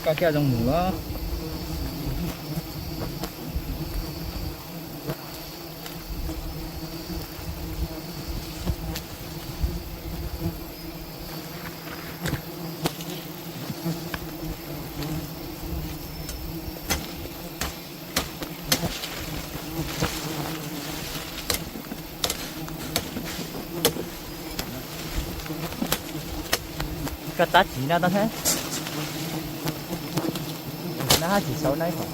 Có kia dòng nữa. Cái tá chỉ nào ta thế? Nó chỉ xấu đấy thôi.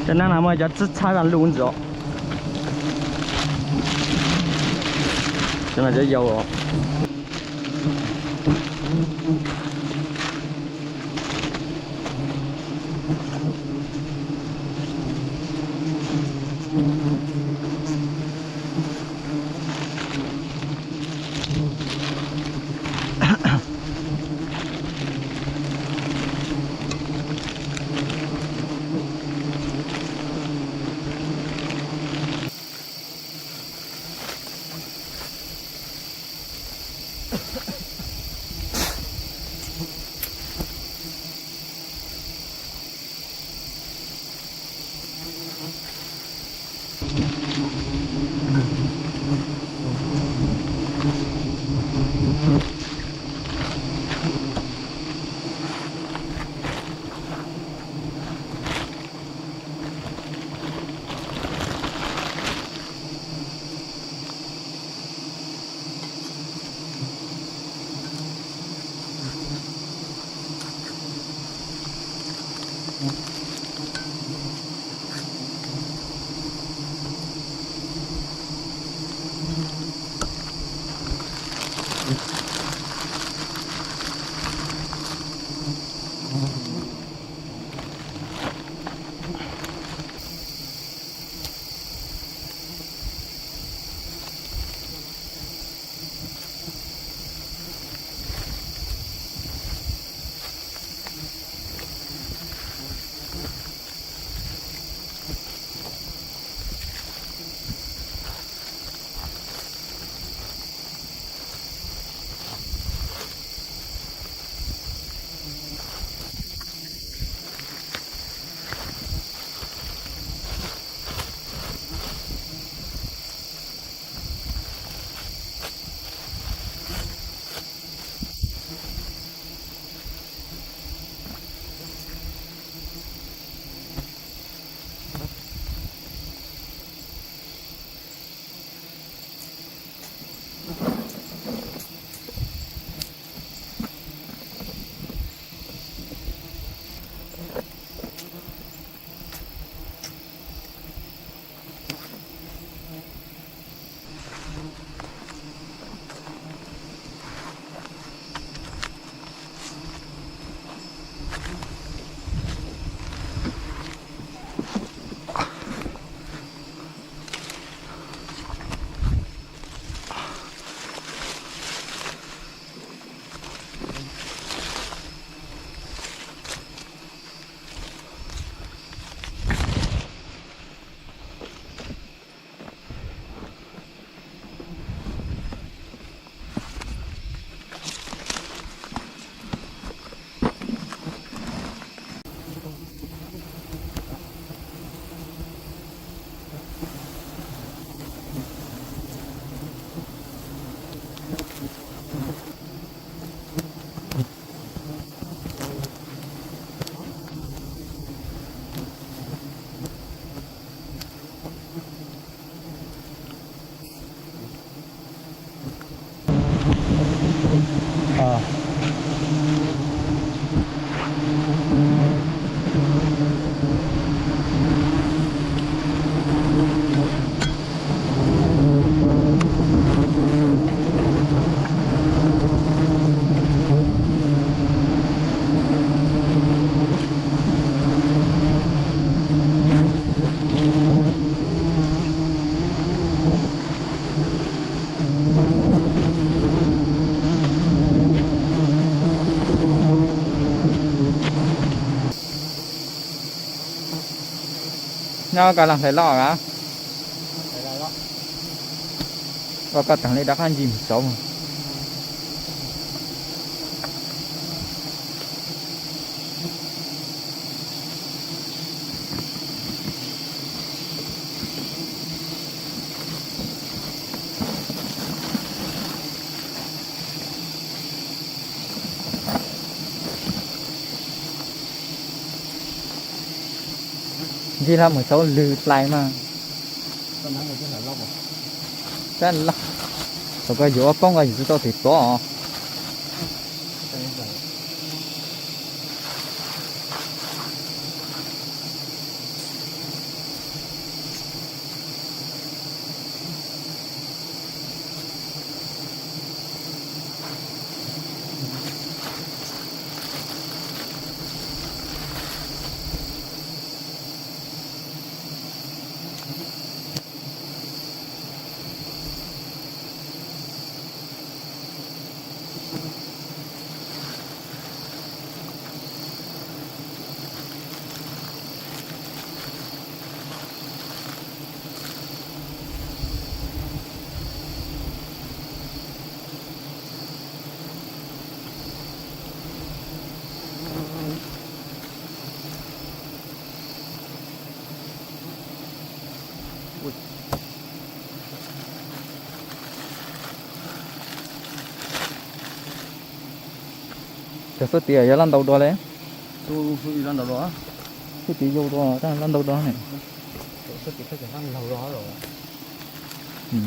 简单那么就只插上轮子哦，现在就摇哦。nó cả làm phải lo hả? Phải là đó. Và cả thằng này đã ăn gì xấu mà. Chỉ là một số lư lại mà. Con nói người là lóc à? Rất là rồi cái giữa bông cái gì to thì to. Cái số tiền giờ lần đầu đó đấy. Tôi lần đầu đó. Cái tí vô đó, ta lần đầu đó này. Số tiền phải lần đầu đó rồi. Ừ.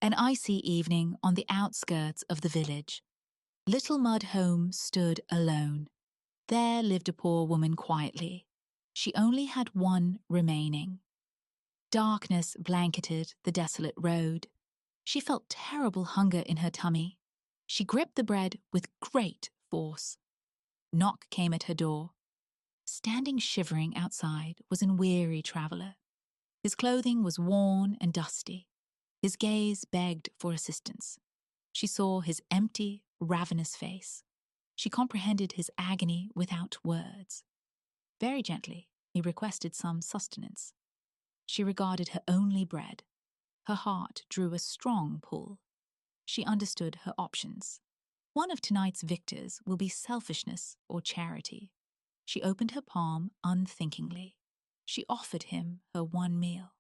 An icy evening on the outskirts of the village. Little mud home stood alone. There lived a poor woman quietly. She only had one remaining. Darkness blanketed the desolate road. She felt terrible hunger in her tummy. She gripped the bread with great force. Knock came at her door. Standing shivering outside was a weary traveller. His clothing was worn and dusty. His gaze begged for assistance. She saw his empty, ravenous face. She comprehended his agony without words. Very gently, he requested some sustenance. She regarded her only bread. Her heart drew a strong pull. She understood her options. One of tonight's victors will be selfishness or charity. She opened her palm unthinkingly. She offered him her one meal.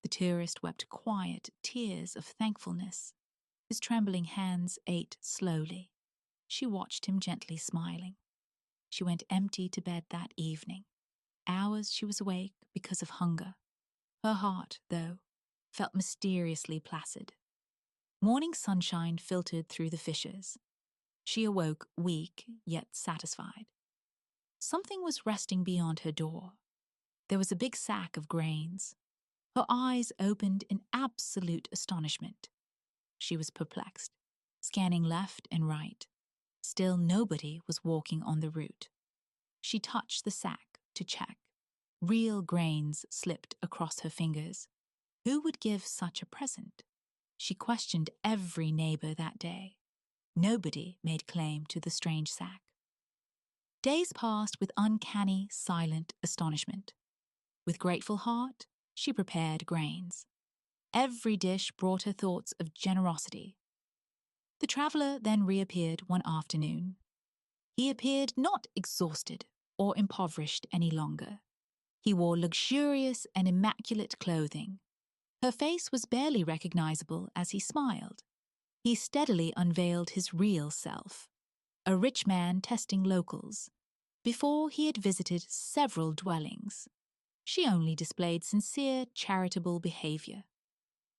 The tourist wept quiet tears of thankfulness. His trembling hands ate slowly. She watched him gently smiling. She went empty to bed that evening. Hours she was awake because of hunger. Her heart, though, felt mysteriously placid. Morning sunshine filtered through the fissures. She awoke weak yet satisfied. Something was resting beyond her door. There was a big sack of grains. Her eyes opened in absolute astonishment. She was perplexed, scanning left and right. Still nobody was walking on the route. She touched the sack to check. Real grains slipped across her fingers. Who would give such a present? She questioned every neighbor that day. Nobody made claim to the strange sack. Days passed with uncanny, silent astonishment. With grateful heart, she prepared grains. Every dish brought her thoughts of generosity. The traveler then reappeared one afternoon. He appeared not exhausted or impoverished any longer. He wore luxurious and immaculate clothing. Her face was barely recognizable as he smiled. He steadily unveiled his real self, a rich man testing locals. Before he had visited several dwellings, she only displayed sincere, charitable behavior.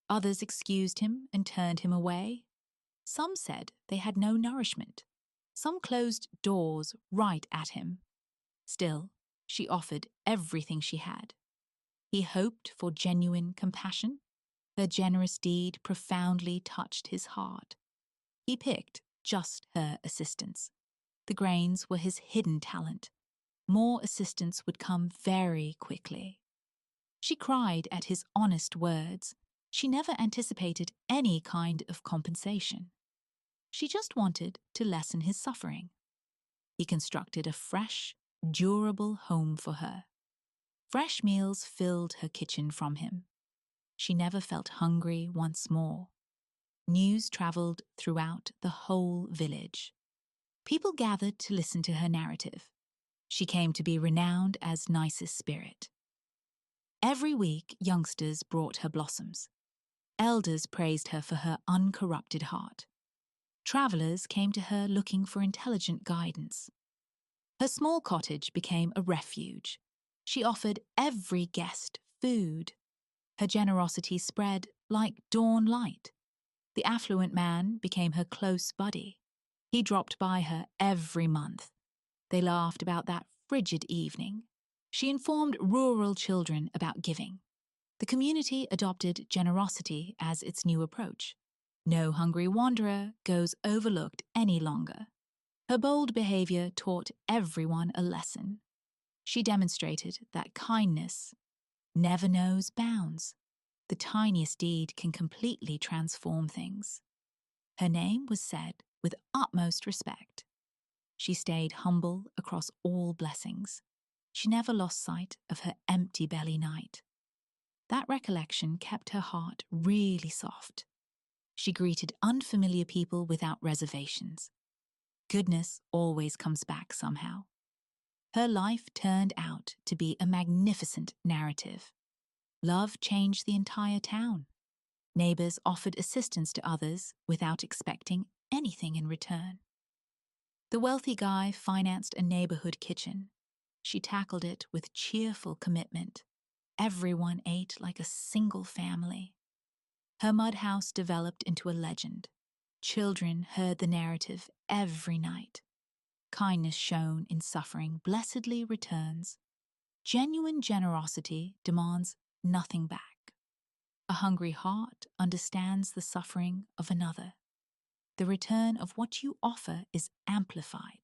Others excused him and turned him away. Some said they had no nourishment. Some closed doors right at him. Still, she offered everything she had. He hoped for genuine compassion. Her generous deed profoundly touched his heart. He picked just her assistance. The grains were his hidden talent. More assistance would come very quickly. She cried at his honest words. She never anticipated any kind of compensation. She just wanted to lessen his suffering. He constructed a fresh, durable home for her. Fresh meals filled her kitchen from him. She never felt hungry once more. News traveled throughout the whole village. People gathered to listen to her narrative. She came to be renowned as nicest spirit. Every week, youngsters brought her blossoms. Elders praised her for her uncorrupted heart. Travelers came to her looking for intelligent guidance. Her small cottage became a refuge. She offered every guest food. Her generosity spread like dawn light. The affluent man became her close buddy. He dropped by her every month. They laughed about that frigid evening. She informed rural children about giving. The community adopted generosity as its new approach. No hungry wanderer goes overlooked any longer. Her bold behavior taught everyone a lesson. She demonstrated that kindness never knows bounds. The tiniest deed can completely transform things. Her name was said with utmost respect. She stayed humble across all blessings. She never lost sight of her empty belly night. That recollection kept her heart really soft. She greeted unfamiliar people without reservations. Goodness always comes back somehow. Her life turned out to be a magnificent narrative. Love changed the entire town. Neighbors offered assistance to others without expecting anything in return. The wealthy guy financed a neighborhood kitchen. She tackled it with cheerful commitment. Everyone ate like a single family. Her mud house developed into a legend. Children heard the narrative every night. Kindness shown in suffering blessedly returns. Genuine generosity demands nothing back. A hungry heart understands the suffering of another. The return of what you offer is amplified.